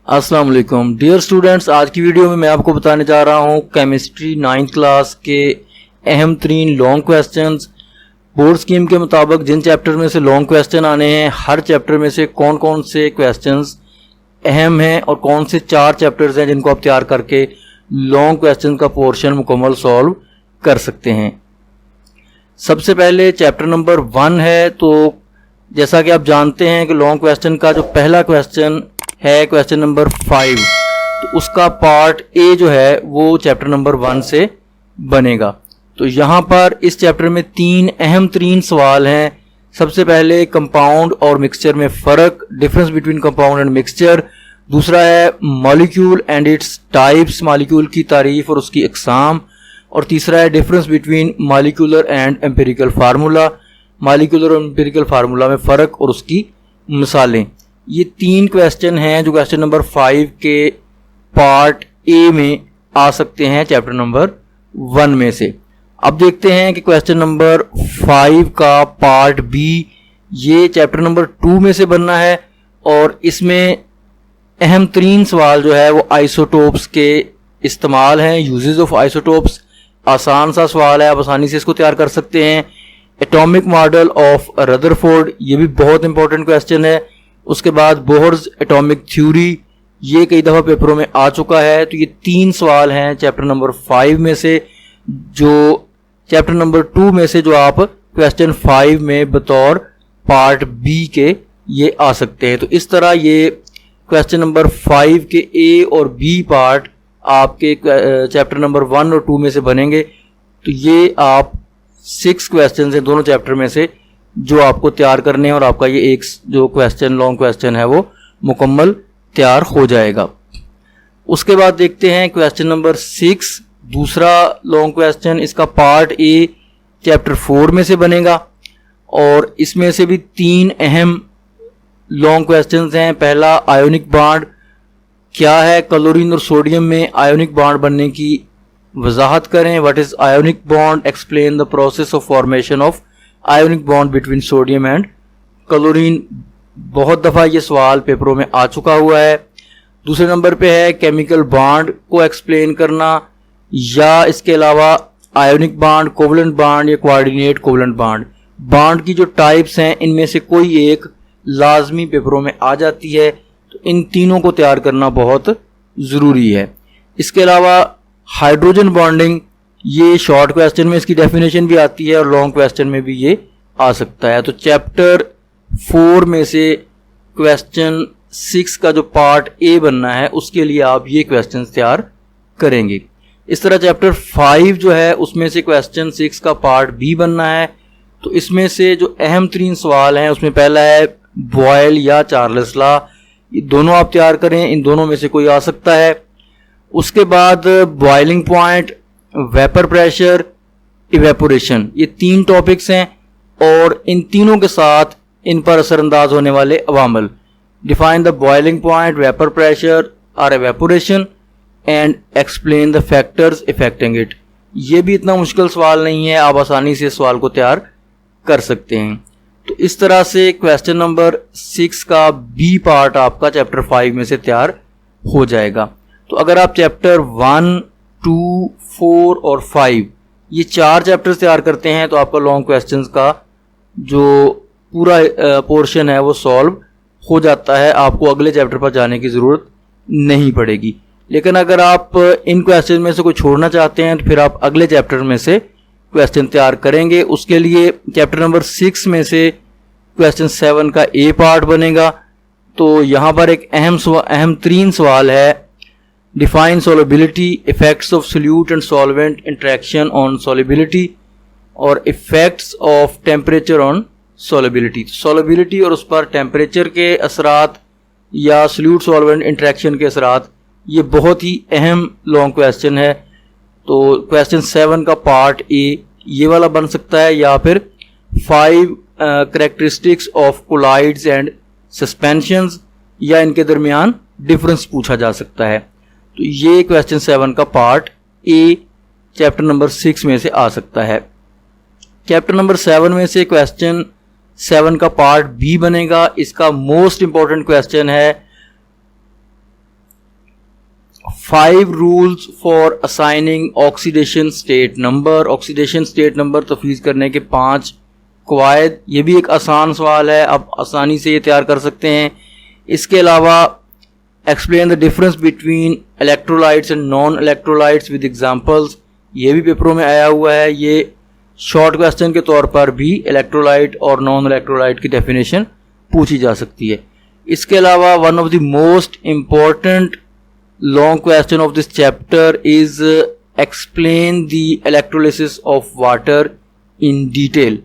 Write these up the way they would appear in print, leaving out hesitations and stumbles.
अस्सलाम वालेकुम dear students, आज की वीडियो में मैं आपको बताने जा रहा हूँ केमिस्ट्री 9th क्लास के अहम तरीन लॉन्ग क्वेश्चंस। बोर्ड स्कीम के मुताबिक जिन चैप्टर में से लॉन्ग क्वेश्चन आने हैं, हर चैप्टर में से कौन कौन से क्वेश्चंस अहम हैं और कौन से 4 चैप्टर्स हैं जिनको आप तैयार करके लॉन्ग क्वेश्चन का पोर्शन मुकम्मल सॉल्व कर सकते हैं। सबसे पहले चैप्टर नंबर 1 है। तो जैसा कि आप जानते हैं कि लॉन्ग क्वेश्चन का जो पहला क्वेश्चन है क्वेश्चन नंबर 5, तो उसका पार्ट ए जो है वो चैप्टर नंबर 1 से बनेगा। तो यहाँ पर इस चैप्टर में 3 अहम तरीन सवाल हैं। सबसे पहले कंपाउंड और मिक्सचर में फ़र्क, difference between compound and mixture. दूसरा है molecule and its types, molecule की तारीफ और उसकी अक़साम। और तीसरा है difference between molecular and empirical formula, molecular और एम्पिरिकल फार्मूला में फ़र्क और उसकी मिसालें। ये 3 क्वेश्चन हैं जो क्वेश्चन नंबर 5 के पार्ट ए में आ सकते हैं चैप्टर नंबर 1 में से। अब देखते हैं कि क्वेश्चन नंबर 5 का पार्ट बी ये चैप्टर नंबर 2 में से बनना है और इसमें अहम तरीन सवाल जो है वो आइसोटोप्स के इस्तेमाल हैं, यूजेस ऑफ आइसोटोप्स। आसान सा सवाल है, आप आसानी से इसको तैयार कर सकते हैं। एटॉमिक मॉडल ऑफ रदरफोर्ड, ये भी बहुत इंपॉर्टेंट क्वेश्चन है। उसके बाद बोहर्स एटॉमिक थ्योरी, ये कई दफ़ा पेपरों में आ चुका है। तो ये 3 सवाल हैं चैप्टर नंबर 5 में से, जो चैप्टर नंबर 2 में से जो आप क्वेश्चन 5 में बतौर पार्ट बी के ये आ सकते हैं। तो इस तरह ये क्वेश्चन नंबर 5 के ए और बी पार्ट आपके चैप्टर नंबर 1 और 2 में से बनेंगे। तो ये आप 6 क्वेश्चन हैं दोनों चैप्टर में से जो आपको तैयार करने हैं और आपका ये एक जो क्वेश्चन लॉन्ग क्वेश्चन है वो मुकम्मल तैयार हो जाएगा। उसके बाद देखते हैं क्वेश्चन नंबर 6, दूसरा लॉन्ग क्वेश्चन। इसका पार्ट ए चैप्टर 4 में से बनेगा और इसमें से भी 3 अहम लॉन्ग क्वेश्चंस हैं। पहला, आयोनिक बॉन्ड क्या है, क्लोरीन और सोडियम में आयोनिक बॉन्ड बनने की वजाहत करें। What is ionic bond, explain the process of formation of ionic bond between sodium and chlorine. बहुत दफ़ा ये सवाल पेपरों में आ चुका हुआ है। दूसरे नंबर पे है केमिकल बॉन्ड को एक्सप्लेन करना, या इसके अलावा आयोनिक बॉन्ड, कोवलेंट बॉन्ड या कोऑर्डिनेट कोवलेंट बॉन्ड। बॉन्ड की जो टाइप्स हैं इनमें से कोई एक लाजमी पेपरों में आ जाती है, तो इन तीनों को तैयार करना बहुत ज़रूरी है। इसके अलावा हाइड्रोजन बॉन्डिंग, ये शॉर्ट क्वेश्चन में इसकी डेफिनेशन भी आती है और लॉन्ग क्वेश्चन में भी ये आ सकता है। तो चैप्टर 4 में से क्वेश्चन 6 का जो पार्ट ए बनना है उसके लिए आप ये क्वेश्चन तैयार करेंगे। इस तरह चैप्टर 5 जो है उसमें से क्वेश्चन 6 का पार्ट बी बनना है। तो इसमें से जो अहम तरीन सवाल हैं उसमें पहला है बॉयल या चार्ल्स लॉ, ये दोनों आप तैयार करें, इन दोनों में से कोई आ सकता है। उसके बाद boiling point, vapour pressure, evaporation, ये 3 टॉपिक्स हैं और इन तीनों के साथ इन पर असरअंदाज होने वाले अवामल। Define the boiling point, vapour pressure और evaporation and explain the factors affecting it. ये भी इतना मुश्किल सवाल नहीं है, आप आसानी से इस सवाल को तैयार कर सकते हैं। तो इस तरह से क्वेश्चन नंबर 6 का बी पार्ट आपका चैप्टर 5 में से तैयार हो जाएगा। तो अगर आप चैप्टर 1, 2, 4 और 5 ये 4 चैप्टर्स तैयार करते हैं तो आपका लॉन्ग क्वेश्चंस का जो पूरा पोर्शन है वो सॉल्व हो जाता है, आपको अगले चैप्टर पर जाने की ज़रूरत नहीं पड़ेगी। लेकिन अगर आप इन क्वेश्चन में से कोई छोड़ना चाहते हैं तो फिर आप अगले चैप्टर में से क्वेश्चन तैयार करेंगे। उसके लिए चैप्टर नंबर 6 में से क्वेश्चन 7 का ए पार्ट बनेगा। तो यहाँ पर एक अहम तरीन सवाल है, define solubility, effects of solute and solvent interaction on solubility और effects of temperature on solubility. Solubility और उस पर टेम्परेचर के असरात या सोल्यूट सॉल्वेंट इंटरेक्शन के असरात, ये बहुत ही अहम लॉन्ग क्वेश्चन है। तो क्वेश्चन 7 का पार्ट ए ये वाला बन सकता है, या फिर 5 characteristics of colloids and suspensions, या इनके दरमियान डिफरेंस पूछा जा सकता है। तो ये क्वेश्चन 7 का पार्ट ए चैप्टर नंबर 6 में से आ सकता है। चैप्टर नंबर 7 में से क्वेश्चन 7 का पार्ट बी बनेगा। इसका मोस्ट इंपॉर्टेंट क्वेश्चन है 5 rules for assigning oxidation state number. Oxidation state number तफवीज़ करने के 5 कवायद। ये भी एक आसान सवाल है, आप आसानी से ये तैयार कर सकते हैं। इसके अलावा explain the difference between electrolytes and non electrolytes with examples. ये भी पेपरों में आया हुआ है। ये शॉर्ट क्वेश्चन के तौर पर भी इलेक्ट्रोलाइट और नॉन इलेक्ट्रोलाइट की डेफिनेशन पूछी जा सकती है। इसके अलावा one of the most important long question of this chapter is explain the electrolysis of water in detail.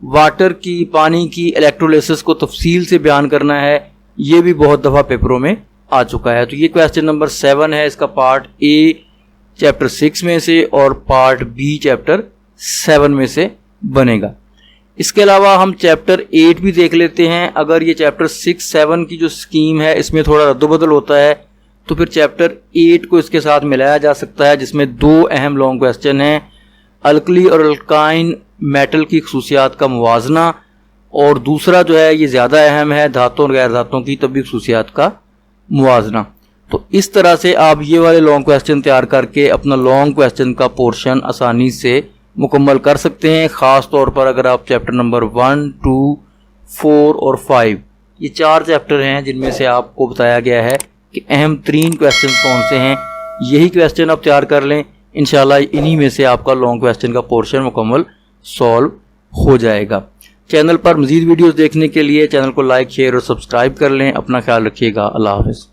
Water की, पानी की इलेक्ट्रोलिसिस को तफसील से बयान करना है। ये भी बहुत दफ़ा पेपरों में आ चुका है। तो ये क्वेश्चन नंबर 7 है। इसका पार्ट ए चैप्टर 6 में से और पार्ट बी चैप्टर 7 में से बनेगा। इसके अलावा हम चैप्टर 8 भी देख लेते हैं। अगर ये चैप्टर 6, 7 की जो स्कीम है इसमें थोड़ा रद्दोबदल होता है तो फिर चैप्टर 8 को इसके साथ मिलाया जा सकता है, जिसमें 2 अहम लॉन्ग क्वेश्चन हैं। अल्कली और अल्काइन मेटल की खसूसियात का मुवाजना, और दूसरा जो है ये ज़्यादा अहम है, धातों और गैर धातों की तभी खसूसियात का मुवाजना। तो इस तरह से आप ये वाले लॉन्ग क्वेश्चन तैयार करके अपना लॉन्ग क्वेश्चन का पोर्शन आसानी से मुकम्मल कर सकते हैं। ख़ास तौर पर अगर आप चैप्टर नंबर 1, 2, 4 और 5 ये 4 चैप्टर हैं जिनमें से आपको बताया गया है कि अहम 3 क्वेश्चन कौन से हैं, यही क्वेश्चन आप तैयार कर लें। इंशाल्लाह इन्हीं में से आपका लॉन्ग क्वेश्चन का पोर्शन मुकम्मल सॉल्व हो जाएगा। चैनल पर मज़ीद वीडियोस देखने के लिए चैनल को लाइक, शेयर और सब्सक्राइब कर लें। अपना ख्याल रखिएगा। अल्लाह हाफ़िज़।